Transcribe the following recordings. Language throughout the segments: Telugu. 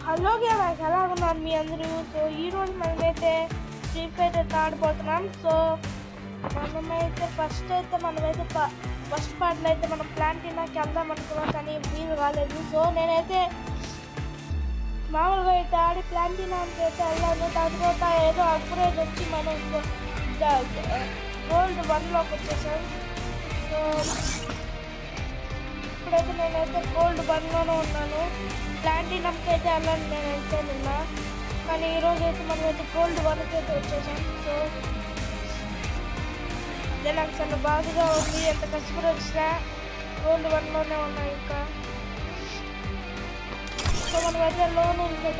హలో గైస్, ఎలా ఉన్నారు మీ అందరూ? సో ఈరోజు మనమైతే ఫ్రీ ఫైర్ అయితే ఆడిపోతున్నాం. సో మనమైతే ఫస్ట్ పార్ట్లో అయితే మనం ప్లాంటీనాకి వెళ్దాం అనుకున్నాం, కానీ వీలు కాలేదు. సో నేనైతే మామూలుగా అయితే ఆడి ప్లాంటీనాకి అయితే వెళ్ళాను. తర్వాత ఏదో అప్గ్రేడ్ వచ్చి మనం గోల్డ్ 1లోకి వచ్చేసాం. సో ఇప్పుడైతే నేనైతే గోల్డ్ 1లోనే ఉన్నాను. ప్లాంటీనంకి అయితే వెళ్ళాను నేనైతే నిన్న, కానీ ఈరోజు అయితే మనమైతే గోల్డ్ 1కి అయితే వచ్చేసాం. సో ఇదే నాకు చాలా బాధగా ఉంది. ఎంత కష్టపడి వచ్చినా గోల్డ్ 1లోనే ఉన్నాయి ఇంకా. సో మనమైతే లోన్ ఉంటుంది.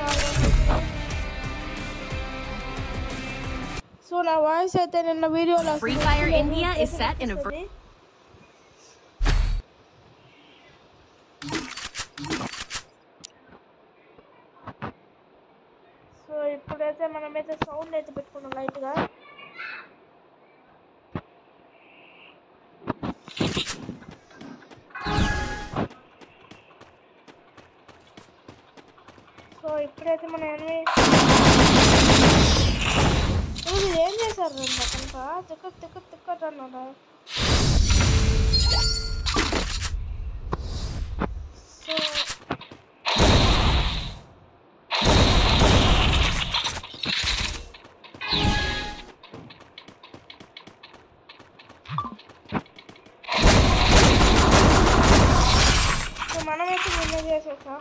సో నా వాయిస్ అయితే నిన్న వీడియోలో Free Fire India is set in a so ఇప్పుడైతే మనమైతే సౌండ్ అయితే పెట్టుకున్నాం లైట్గా. సో ఇప్పుడైతే మన ఏం చేశారు నాకంతా తిక్కట్ అన్నారా? సో మనమైతే నిన్న చేసేసాం.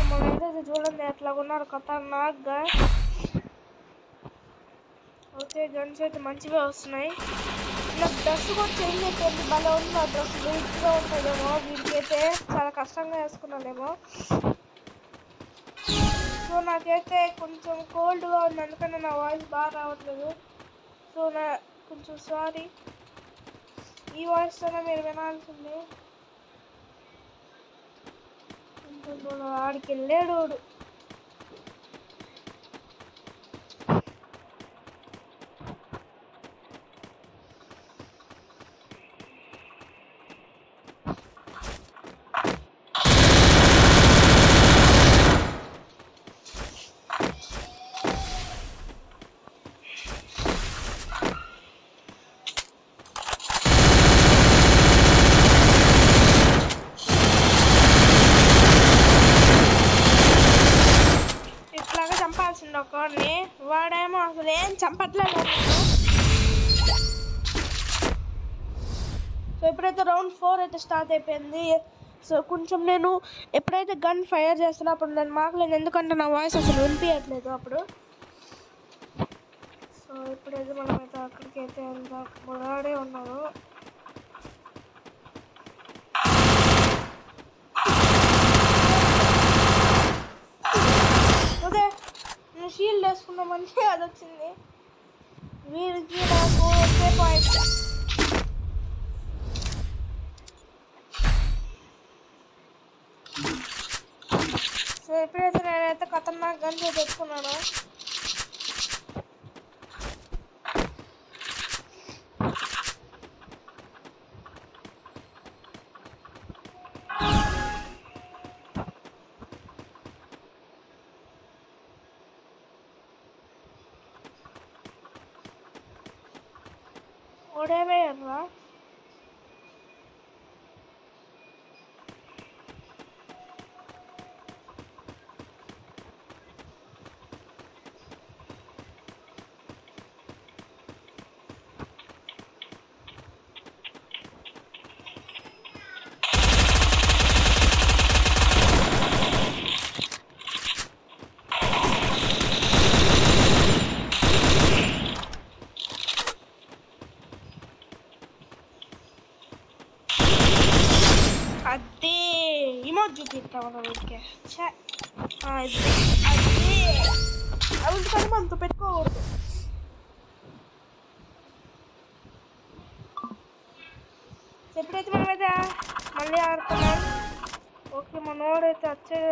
మనైతే చూడండి ఎట్లా ఉన్నారు ఖతర్నాక్గా. ఓకే, గన్స్ అయితే మంచిగా వస్తున్నాయి. నాకు డ్రెస్ కూడా చేంజ్ అయిపోయింది. భలే ఉంది ఆ డ్రెస్. లూజ్గా ఉంటుందేమో, వీడికైతే చాలా కష్టంగా వేసుకున్నానేమో. సో నాకైతే కొంచెం కోల్డ్గా ఉంది, అందుకని నా వాయిస్ బాగా రావట్లేదు. సో కొంచెం సారీ. ఈ వాయిస్తోనే మీరు వినాల్సింది. ఆడికి వెళ్ళాడు. చంపాల్సింది ఒకరిని, వాడేమో అసలు ఏం చంపట్లేదు. సో ఇప్పుడైతే రౌండ్ 4 అయితే స్టార్ట్ అయిపోయింది. సో కొంచెం నేను ఎప్పుడైతే గన్ ఫైర్ చేస్తున్నా అప్పుడు నేను మాకలేదు, ఎందుకంటే నా వాయిస్ అసలు వినిపించట్లేదు అప్పుడు. సో ఇప్పుడైతే మనమైతే అక్కడికి అయితే వెళ్దాం. మొదడే ఉన్నారు. ఓకే, నేను షీల్డ్ వేసుకున్నామంటే అది వచ్చింది. వీరికి నాకు ఒకే పాయింట్. సో ఎప్పుడైతే నేనైతే ఖతర్నాక్ గన్స్ తెచ్చుకున్నాను. ఓడేవేయరా? అదే ఇమోట్ చూపిస్తాం ఊరికే. అదే అవి కానీ మనతో పెట్టుకోకూడదు. ఎప్పుడైతే మనమైతే మళ్ళీ ఆడుతున్నాం. ఓకే, మనోడైతే వచ్చేది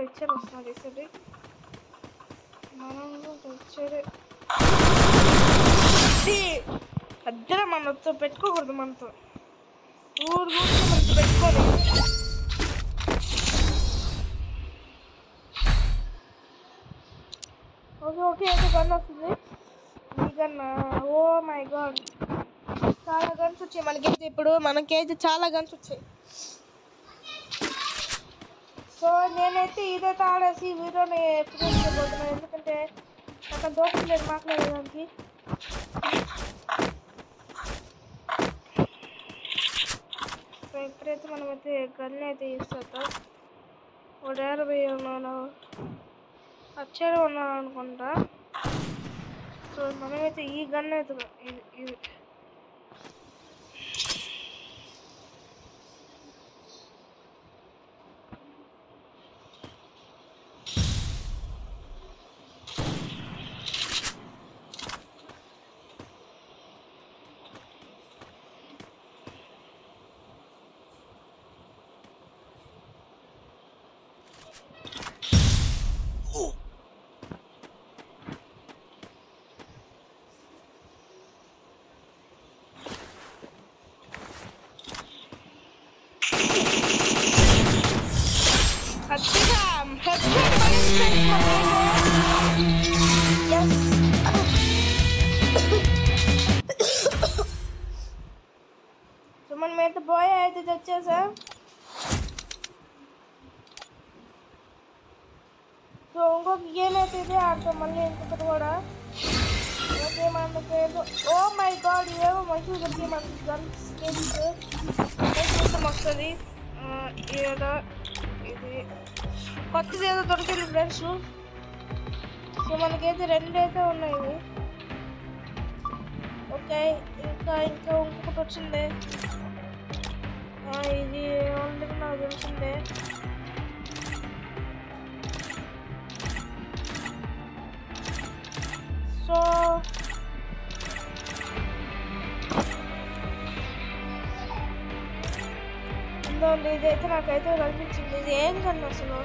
ఇచ్చారు వస్తున్నారు. ఇచ్చేది మనం వచ్చేది మధ్యలో మనతో పెట్టుకోకూడదు, మనతో ఊరు మనతో పెట్టుకోలేదు. ఓకే ఓకే అయితే గన్ వస్తుంది. ఈ గన్, ఓ మై గాడ్, చాలా గన్స్ వచ్చాయి మనకైతే. ఇప్పుడు మనకైతే చాలా గన్స్ వచ్చాయి. సో నేనైతే ఇదైతే ఆడేసి వీడియోని ఫినిష్ చేయబోతున్నాను, ఎందుకంటే నాకు దోషం లేదు మాట్లాడడానికి. సో ఇప్పుడైతే మనమైతే గన్ అయితే ఇస్తాం. ఒక 50 ఉన్నాను, వచ్చేది ఉన్నాను అనుకుంటా. సో మనమైతే ఈ గన్ అయితే ఇది సో మనమైతే బాయ్ అయితే తెచ్చేసాం. సో ఇంకొక గేమ్ అయితే ఇదే ఆడతాం మళ్ళీ, ఇంకొకటి కూడా. ఓకే మనకి ఓ మై గాడ్, ఏవో మంచిగా దొరికి మనకి గన్స్ స్కిన్స్ వస్తుంది. ఏదో ఇది కొత్తది ఏదో దొరికింది ఫ్రెండ్స్. సో మనకైతే 2 అయితే ఉన్నాయి. ఓకే ఇంకా ఇంకొకటి వచ్చింది, ఇది ఆల్రెడీ నాకు తెలిసిందే. సో ఇదైతే నాకైతే కనిపించింది, ఇది ఏం కన్నా అసలు.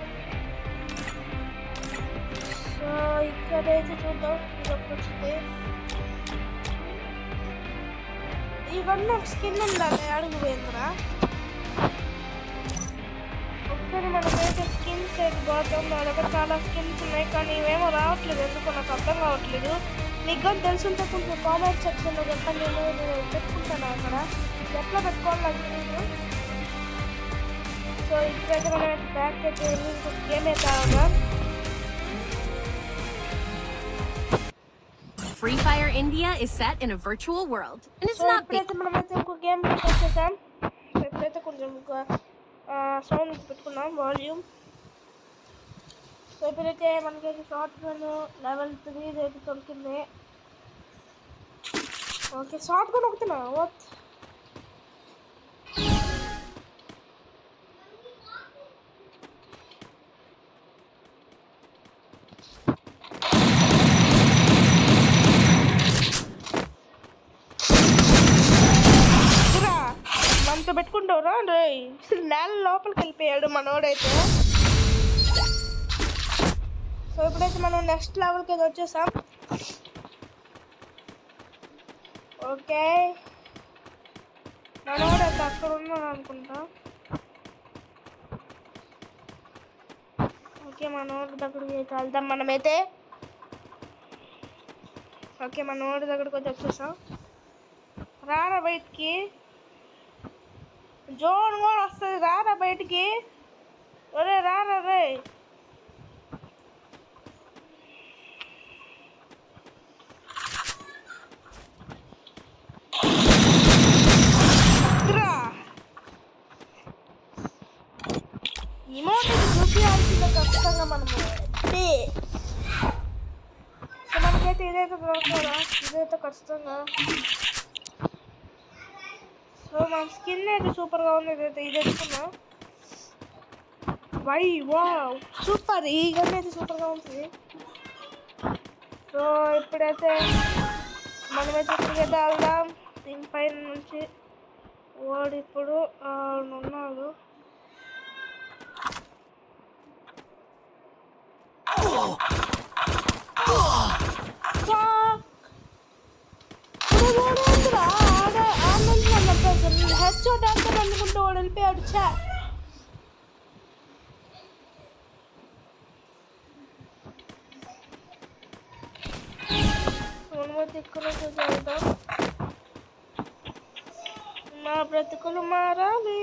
సో ఇక్కడైతే చూద్దాం, ఇది ఒకటి వచ్చింది. ఇవన్నీ ఒక స్కిన్ ఉండాలి, అడుగు పోయిందిరా. ఒకసారి మనకైతే స్కిన్స్ అయితే పోతాం. నా దగ్గర చాలా స్కిన్స్ ఉన్నాయి, కానీ ఇవేమో రావట్లేదు, ఎందుకో నాకు అర్థం కావట్లేదు. మీకు కానీ తెలుసుంటే కొంచెం కామెంట్ సెక్షన్లో చెప్పండి, నేను పెట్టుకుంటాను అక్కడ. ఎట్లా పెట్టుకోవాలి నాకు తెలియదు. సో ఇప్పుడైతే మనం బ్యాక్ అయితే ఇంకొక గేమ్ అయితే ఆడదాం. Free Fire India is set in a virtual world, and it's so not big. ఇప్పుడైతే మనమైతే ఇంకో గేమ్ వచ్చేసాం. సో ఇప్పుడైతే కొంచెం సౌండ్ పెట్టుకున్నాం, వాల్యూమ్. సో ఇప్పుడైతే మనకైతే షార్ట్ గన్ లెవెల్ 3 అయితే దొరికింది. ఓకే షార్ట్ గన్ ఒకటినా వాట్. మనతో పెట్టుకుంటావురా రే, నేల లోపలికి వెళ్ళిపోయాడు మనోడైతే. సో ఇప్పుడైతే మనం నెక్స్ట్ లెవెల్కి అయితే వచ్చేసాం. ఓకే మనోడైతే అక్కడ ఉన్నాడు అనుకుంటా. ఓకే మనోడి దగ్గరికి అయితే వెళ్దాం మనమైతే. ఓకే మనోడి దగ్గరికి అయితే వచ్చేసాం. రారా బయటికి, జోన్ కూడా వస్తుంది, రారా బయటికి. ఒరే రారా రే. ఇమోట్ చూపించాల్సిందే ఖచ్చితంగా మనము. సో మనకైతే ఇదైతే దొరకదా, ఇదైతే ఖచ్చితంగా. సో మన స్కిన్ అయితే సూపర్గా ఉంది, ఇదైతే ఇది ఎత్తుకున్నా. వై వావ్ సూపర్, ఈ గన్ అయితే సూపర్గా ఉంటుంది. సో ఇప్పుడైతే మనమైతే ఇక్కడికైతే వెళ్దాం. దీనిపైన నుంచి వాడు ఇప్పుడు ఉన్నాడు. అసలు హెడ్షాట్ అంతా అనుకుంటూ వాడు వెళ్ళిపోయాడు. చా మనమైతే ఇక్కడ చూద్దాం. మా బ్రతుకులు మారాలి.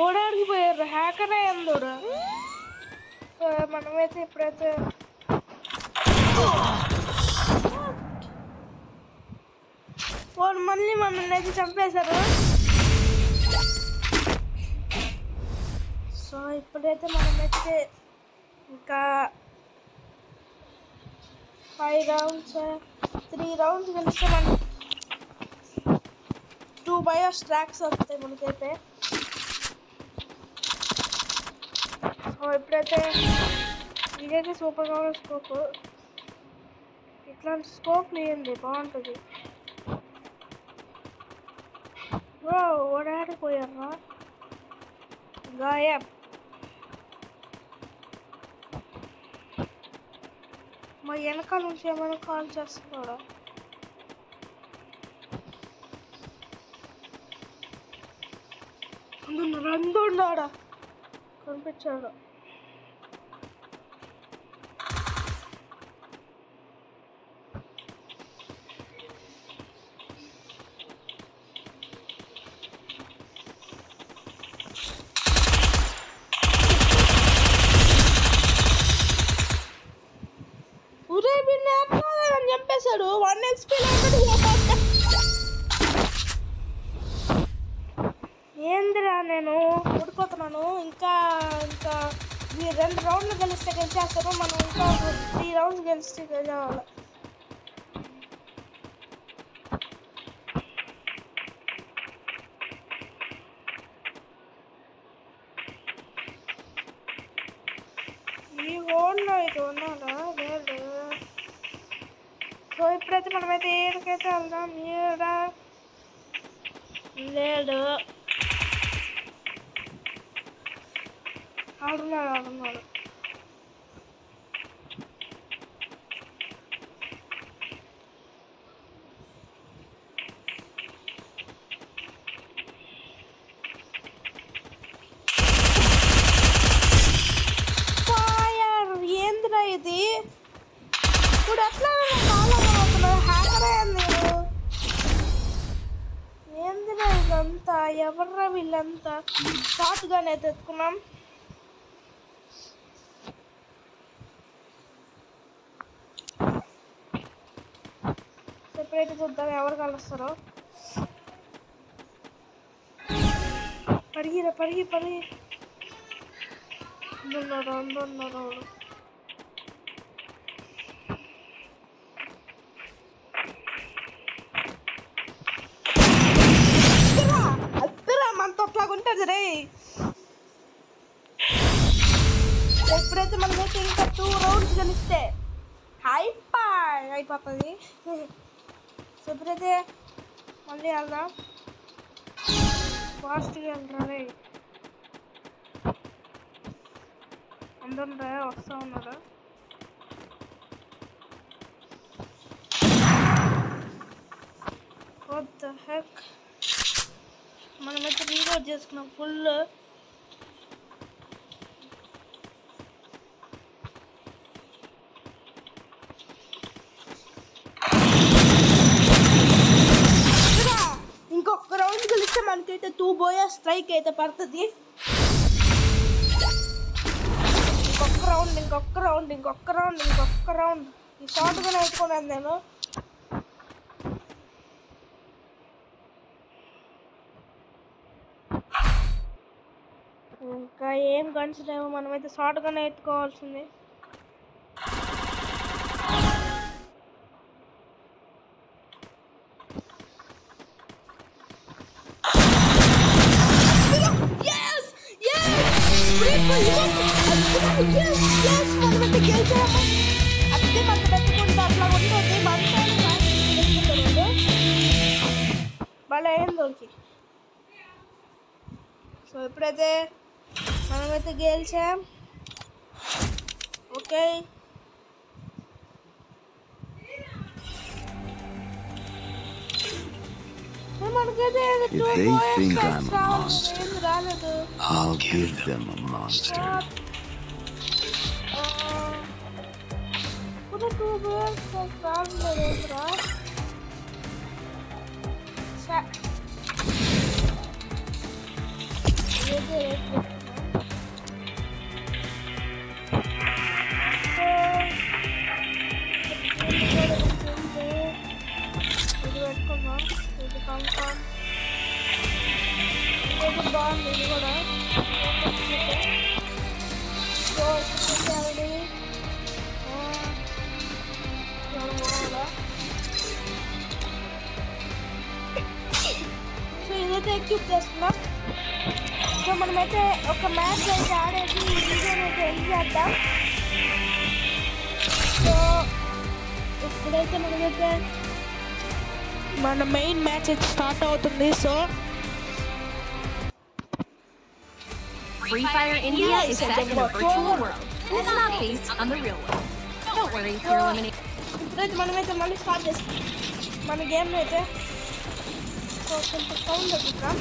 ఓడానికి పోయారు హ్యాకర్ అయ్యందోడు. మనమైతే ఇప్పుడైతే వాడు మళ్ళీ మనల్ని అయితే చంపేశారు. సో ఇప్పుడైతే మనమైతే ఇంకా 5 రౌండ్స్ 3 రౌండ్స్ గెలిస్తే మనం 2 బయోస్ ట్రాక్స్ వస్తాయి మనకైతే. ఇప్పుడైతే ఇదైతే సూపర్గా ఉన్న స్కోప్. ఇట్లాంటి స్కోప్ లేదండి, బాగుంటుంది. ఓడాడిపోయారా గాయబ్. మా వెనకాల నుంచి ఏమైనా కాల్ చేస్తున్నాడా? అందున్నాడా కనిపించాడు. చంపేశాడు. 1 HP ఏందిరా నేను ఓడిపోతున్నాను. ఇంకా 2 రౌండ్లు గెలిస్తే గెలిచేస్తాను. మనం ఇంకా 3 రౌండ్స్ గెలిస్తే గెలవాలి. ఈ హోల్లో ఇది ఉన్నాడా? లేదు. సో ఇప్పుడైతే మనమైతే ఏడికైతే వెళ్దాం. ఏడా లేడు. ఆడున్నాడు. ఏంద్రా ఇది? ఇప్పుడు ఎట్లా హ్యాకర్ అయ్యింది. ఏందిరా ఇదంతా? ఎవర్రా వీళ్ళంతా? షార్ట్ గన్ అయితే ఎత్తుకున్నాం. సెపరేట్ చూద్దాం ఎవరు కలుస్తారో. పరిగి అందున్నారు. మనతో అట్లాగుంటుంది రే. ఎప్పుడైతే మనమైతే ఇంకా 2 రౌండ్స్ గెలిస్తే అయిపోతుంది. సో ఇప్పుడైతే మళ్ళీ వెళ్దాం. ఫాస్ట్గా వెళ్తారా రే. అందరూ వస్తూ ఉన్నారు. What the heck? మనమైతే రీలోడ్ చేసుకున్నాం ఫుల్. ఇంకొక రౌండ్ గెలిస్తే మనకైతే 2 బోయా స్ట్రైక్ అయితే పడుతుంది. ఇంకొక రౌండ్ ఈ షార్ట్గా నేర్చుకున్నాను నేను. ఇంకా ఏం గన్స్ లేవు. మనమైతే షార్ట్గానే ఎత్తుకోవాల్సింది. ఇప్పుడైతే మనమైతే గెలిచాం. ఓకే మనకైతే If they think I'm a monster, I'll give them a monster. బాగుంది ఇది కూడా. సో ఇదైతే ఎక్యూప్ చేస్తున్నాం. సో మనమైతే ఒక మ్యాచ్ అయితే ఆడేసి ఈ వీడియోని అయితే ఎండ్ చేద్దాం. సో ఇప్పుడైతే మనమైతే మన మెయిన్ మ్యాచ్ అయితే స్టార్ట్ అవుతుంది. So Free Fire India is set in a virtual world. And it's not based on the real world. Don't worry, you're eliminated. ఇప్పుడైతే మనమైతే మళ్ళీ స్టార్ట్ చేస్తాం మన గేమ్ అయితే. సో కొంచెం సౌండ్ తగ్గుతాం.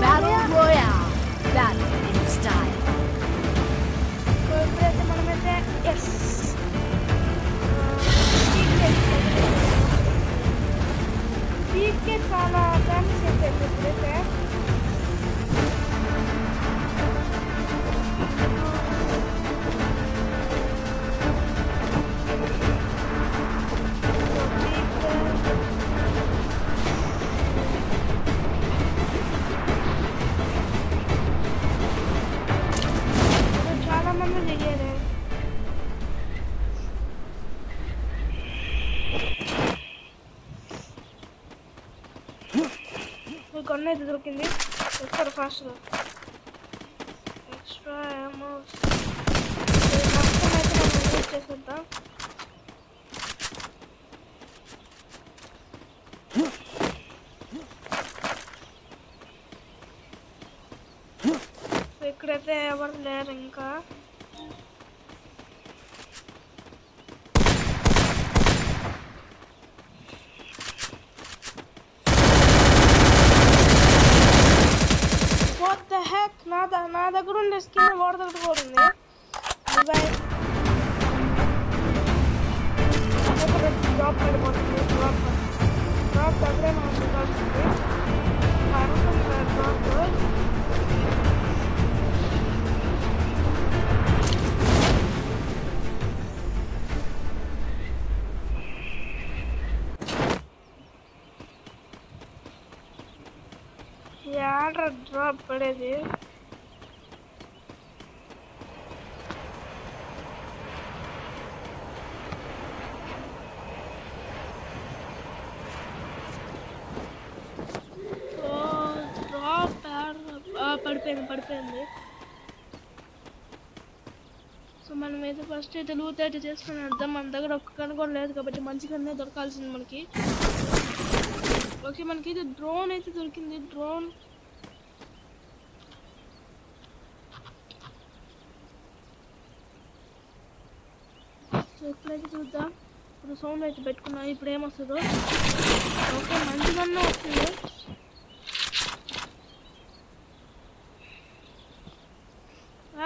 Battle Royale. Battle in style. చాలా ఫ్యామిలీ చెప్పేసి ఇప్పుడైతే చాలా మంది దిగారు. గన్ అయితే దొరికింది. వస్తారు ఫాస్ట్గా. ఎక్స్ట్రా అమౌంట్ మొత్తం అయితే మనం యూజ్ చేసేద్దాం. సో ఇక్కడైతే ఎవరు లేరు ఇంకా. నా దగ్గర ఉండే స్కిన్ వాడి దగ్గర కూడా ఉంది. డ్రాప్ పడిపోతుంది. డ్రాప్ దగ్గరే మనకు ఉండాల్సింది. డ్రాప్ యాడ్ర డ్రాప్ పడేది. పడిపోయింది. సో మనమైతే ఫస్ట్ అయితే లూట్ అయితే చేసుకుని వద్దాం. మన దగ్గర ఒక్క గన్ కూడా లేదు కాబట్టి మంచి గన్నే దొరకాల్సింది మనకి. ఓకే మనకి ఇది డ్రోన్ అయితే దొరికింది. డ్రోన్ సో ఇప్పుడైతే చూద్దాం. ఇప్పుడు సౌండ్ అయితే పెట్టుకున్నాం. ఇప్పుడు ఏమొస్తుందో. ఓకే మంచి గన్నే వస్తుంది.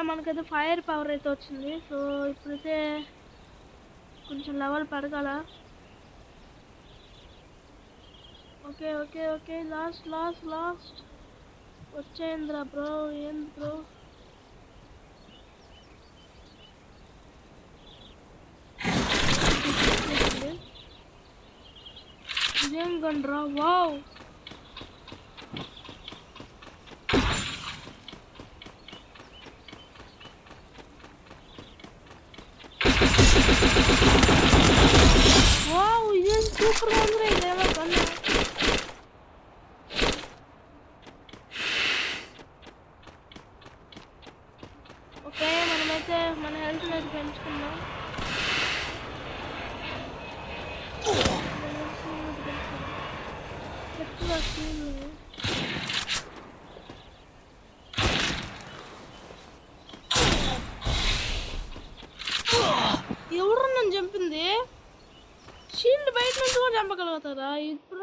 మనకైతే ఫైర్ పవర్ అయితే వచ్చింది. సో ఇప్పుడైతే కొంచెం లెవెల్ పెరగాల. ఓకే ఓకే ఓకే లాస్ట్ వచ్చేయంద్రా బ్రో. ఏంది బ్రో ఇదేం గన్ రా. వావ్ వావ్ ఇది సూపర్ గా ఉంది ఇదేమో కన్నా ఓకే మనమైతే మన హెల్త్ అనేది పెంచుకుందాం ఎవరు నన్ను చంపింది షీల్డ్ బయట నుంచి కూడా చంపగలుగుతారా ఇప్పుడు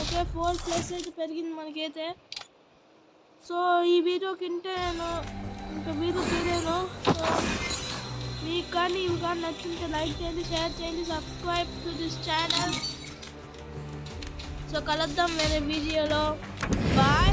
ఓకే 4 ప్లస్ అయితే పెరిగింది మనకైతే సో ఈ వీడియోకి ఇంటేను ఇంకా వీడియో తీరేను సో మీకు కానీ ఇవి కానీ నచ్చుంటే లైక్ చేయండి షేర్ చేయండి subscribe to this channel so కలుద్దాం వేరే వీడియోలో బాయ్